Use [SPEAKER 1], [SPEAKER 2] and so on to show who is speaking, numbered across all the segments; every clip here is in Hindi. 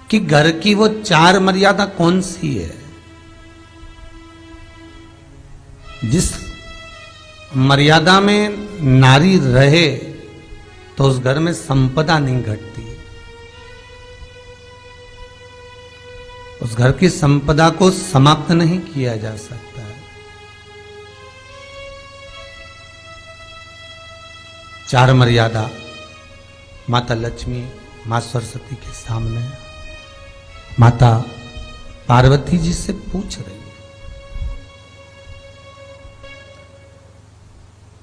[SPEAKER 1] कि घर की वो 4 मर्यादा कौन सी है जिस मर्यादा में नारी रहे तो उस घर में संपदा नहीं घटती, उस घर की संपदा को समाप्त नहीं किया जा सकता है। 4 मर्यादा माता लक्ष्मी, मां सरस्वती के सामने माता पार्वती जी से पूछ रही है।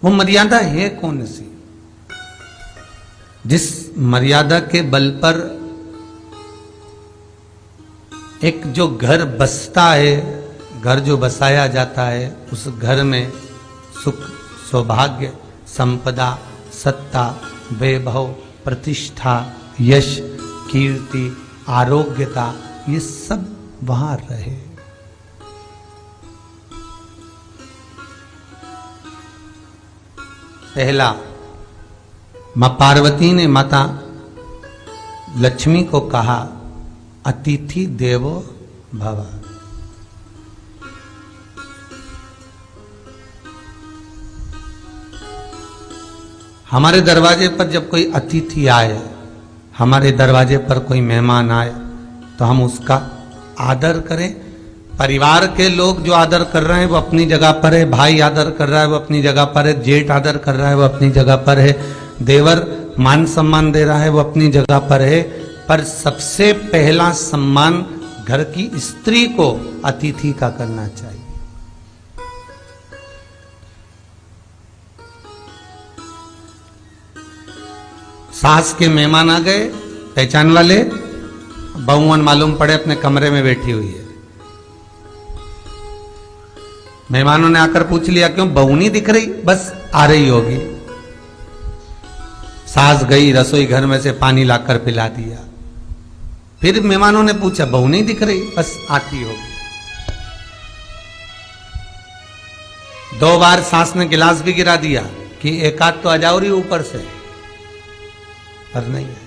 [SPEAKER 1] वो मर्यादा है कौन सी जिस मर्यादा के बल पर एक जो घर बसता है, घर जो बसाया जाता है, उस घर में सुख, सौभाग्य, संपदा, सत्ता, वैभव, प्रतिष्ठा, यश, कीर्ति, आरोग्यता, ये सब वहां रहे। पहला, मां पार्वती ने माता लक्ष्मी को कहा, अतिथि देवो भव। हमारे दरवाजे पर जब कोई अतिथि आए, हमारे दरवाजे पर कोई मेहमान आए, तो हम उसका आदर करें। परिवार के लोग जो आदर कर रहे हैं वो अपनी जगह पर है, भाई आदर कर रहा है वो अपनी जगह पर है, जेठ आदर कर रहा है वो अपनी जगह पर है, देवर मान सम्मान दे रहा है वो अपनी जगह पर है। पर सबसे पहला सम्मान घर की स्त्री को अतिथि का करना चाहिए। सास के मेहमान आ गए, पहचान वाले, बहुवन मालूम पड़े अपने कमरे में बैठी हुई है। मेहमानों ने आकर पूछ लिया, क्यों बहू नहीं दिख रही? बस आ रही होगी। सास गई, रसोई घर में से पानी लाकर पिला दिया। फिर मेहमानों ने पूछा, बहू नहीं दिख रही? बस आती होगी। 2 बार सास ने गिलास भी गिरा दिया कि एक आध तो आ जाओ रही ऊपर से, पर नहीं आई।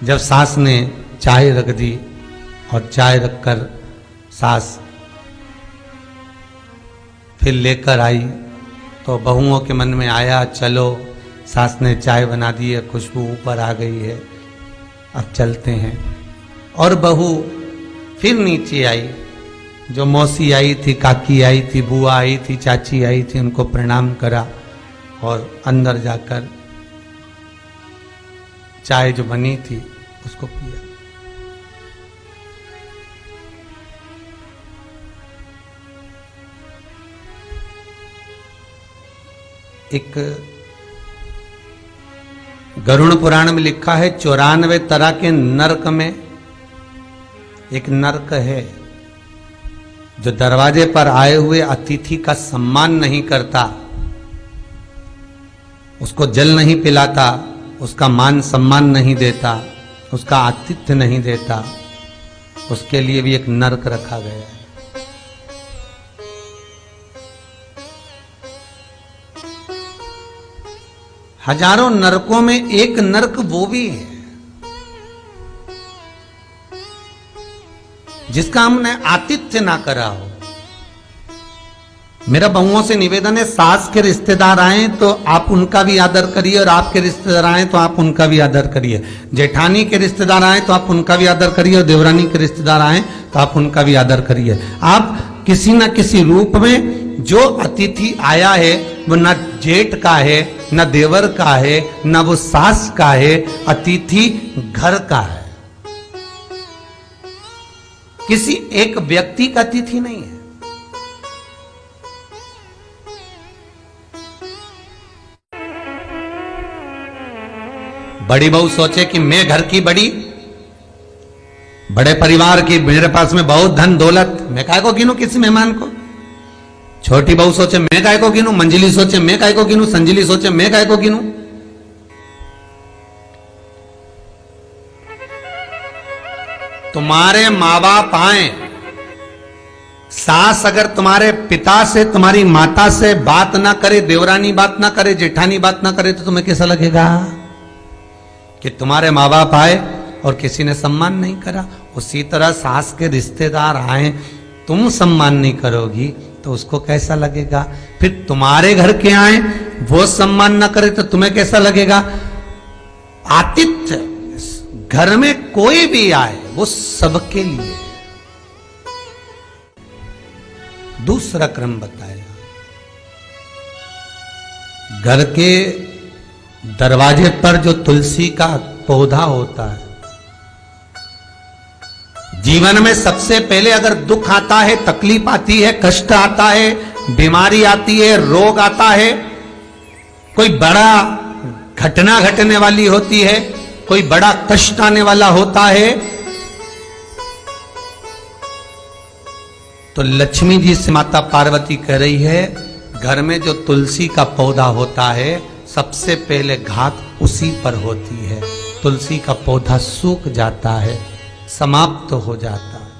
[SPEAKER 1] जब सास ने चाय रख दी और चाय रखकर सास फिर लेकर आई, तो बहुओं के मन में आया, चलो सास ने चाय बना दी है, खुशबू ऊपर आ गई है, अब चलते हैं। और बहू फिर नीचे आई। जो मौसी आई थी, काकी आई थी, बुआ आई थी, चाची आई थी, उनको प्रणाम करा और अंदर जाकर चाय जो बनी थी उसको पिया। एक गरुड़ पुराण में लिखा है, 94 तरह के नरक में एक नरक है जो दरवाजे पर आए हुए अतिथि का सम्मान नहीं करता, उसको जल नहीं पिलाता, उसका मान सम्मान नहीं देता, उसका आतिथ्य नहीं देता, उसके लिए भी एक नरक रखा गया है। हजारों नरकों में एक नरक वो भी है जिसका हमने आतिथ्य ना करा हो। मेरा बहुओं से निवेदन है, सास के रिश्तेदार आए तो आप उनका भी आदर करिए, और आपके रिश्तेदार आए तो आप उनका भी आदर करिए। जेठानी के रिश्तेदार आए तो आप उनका भी आदर करिए, और देवरानी के रिश्तेदार आए तो आप उनका भी आदर करिए। आप किसी न किसी रूप में जो अतिथि आया है वो न जेठ का है, न देवर का है, न वो सास का है, अतिथि घर का है। किसी एक व्यक्ति का अतिथि नहीं है। बड़ी बहू सोचे कि मैं घर की बड़ी, बड़े परिवार की, मेरे पास में बहुत धन दौलत, मैं काहे को गिनूं किसी मेहमान को। छोटी बहू सोचे मैं काहे को गिनूं, मंजिली सोचे मैं काहे को गिनूं, संजिली सोचे मैं काहे को गिनूं। तुम्हारे माँ बाप आए, सास अगर तुम्हारे पिता से, तुम्हारी माता से बात ना करे, देवरानी बात ना करे, जेठानी बात ना करे, तो तुम्हें कैसा लगेगा कि तुम्हारे माँ बाप आए और किसी ने सम्मान नहीं करा। उसी तरह सास के रिश्तेदार आए, तुम सम्मान नहीं करोगी तो उसको कैसा लगेगा? फिर तुम्हारे घर के आए, वो सम्मान ना करे तो तुम्हें कैसा लगेगा? आतिथ्य, घर में कोई भी आए वो सबके लिए। दूसरा क्रम बताया, घर के दरवाजे पर जो तुलसी का पौधा होता है, जीवन में सबसे पहले अगर दुख आता है, तकलीफ आती है, कष्ट आता है, बीमारी आती है, रोग आता है, कोई बड़ा घटना घटने वाली होती है, कोई बड़ा कष्ट आने वाला होता है, तो लक्ष्मी जी से माता पार्वती कह रही है, घर में जो तुलसी का पौधा होता है सबसे पहले घात उसी पर होती है। तुलसी का पौधा सूख जाता है, समाप्त हो जाता है,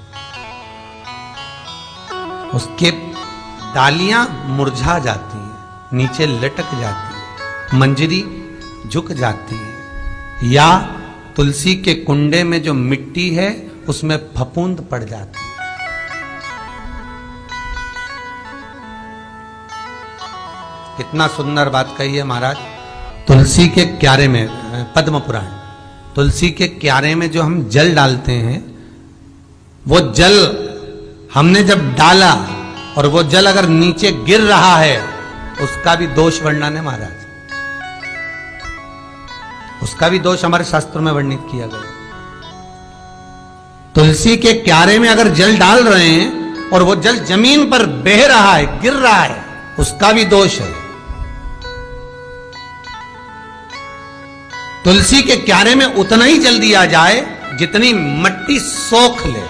[SPEAKER 1] उसके डालियां मुरझा जाती हैं, नीचे लटक जाती है, मंजरी झुक जाती है, या तुलसी के कुंडे में जो मिट्टी है उसमें फफूंद पड़ जाती है। कितना सुंदर बात कही है महाराज। तुलसी के क्यारे में, पद्म पुराण, तुलसी के क्यारे में जो हम जल डालते हैं, वो जल हमने जब डाला और वो जल अगर नीचे गिर रहा है, उसका भी दोष वर्णन है महाराज, उसका भी दोष हमारे शास्त्रों में वर्णित किया गया। तुलसी के क्यारे में अगर जल डाल रहे हैं और वो जल जमीन पर बह रहा है, गिर रहा है, उसका भी दोष है। तुलसी के क्यारे में उतना ही जल दिया जाए जितनी मट्टी सोख ले,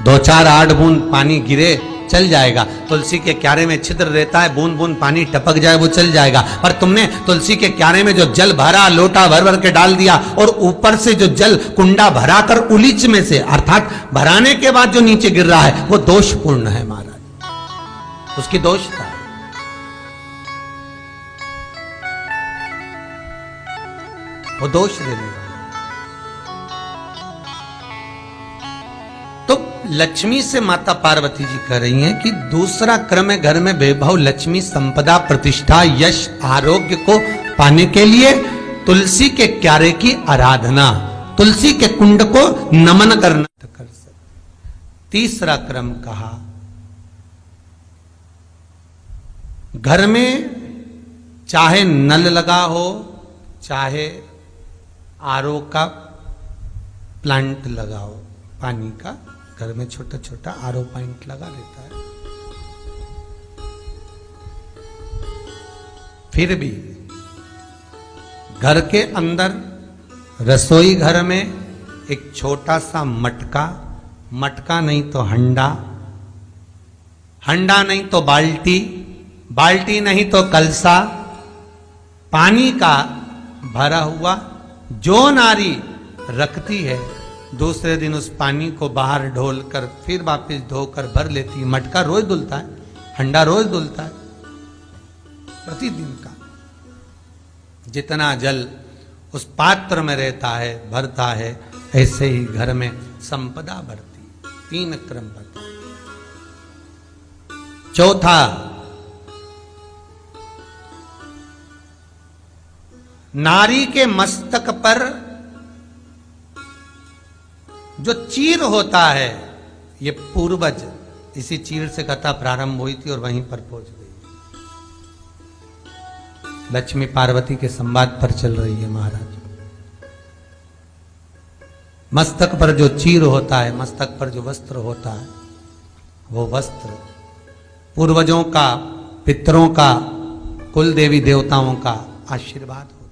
[SPEAKER 1] 2-4 8 बूंद पानी गिरे चल जाएगा। तुलसी के क्यारे में छिद्र रहता है, बूंद बूंद पानी टपक जाए वो चल जाएगा। पर तुमने तुलसी के क्यारे में जो जल भरा, लोटा भर भर के डाल दिया, और ऊपर से जो जल कुंडा भरा कर उलीच में से, अर्थात भराने के बाद जो नीचे गिर रहा है, वो दोषपूर्ण है महाराज, उसकी दोषता है। वो दोष देने वाला। तो लक्ष्मी से माता पार्वती जी कह रही हैं कि दूसरा क्रम है घर में वैभव, लक्ष्मी, संपदा, प्रतिष्ठा, यश, आरोग्य को पाने के लिए तुलसी के क्यारे की आराधना, तुलसी के कुंड को नमन करना कर सकते। तीसरा क्रम कहा, घर में चाहे नल लगा हो, चाहे आरओ का प्लांट लगाओ, पानी का, घर में छोटा छोटा आरओ पॉइंट लगा लेता है, फिर भी घर के अंदर रसोई घर में एक छोटा सा मटका, मटका नहीं तो हंडा, हंडा नहीं तो बाल्टी, बाल्टी नहीं तो कलसा, पानी का भरा हुआ, जो नारी रखती है दूसरे दिन उस पानी को बाहर ढोल कर फिर वापस धोकर भर लेती है। मटका रोज धुलता है, हंडा रोज धुलता है, प्रतिदिन का। जितना जल उस पात्र में रहता है, भरता है, ऐसे ही घर में संपदा बढ़ती। 3 क्रम बता। चौथा, नारी के मस्तक पर जो चीर होता है, ये पूर्वज, इसी चीर से कथा प्रारंभ हुई थी और वहीं पर पहुंच गई। लक्ष्मी पार्वती के संवाद पर चल रही है महाराज। मस्तक पर जो चीर होता है, मस्तक पर जो वस्त्र होता है, वो वस्त्र पूर्वजों का, पितरों का, कुल देवी देवताओं का आशीर्वाद हो।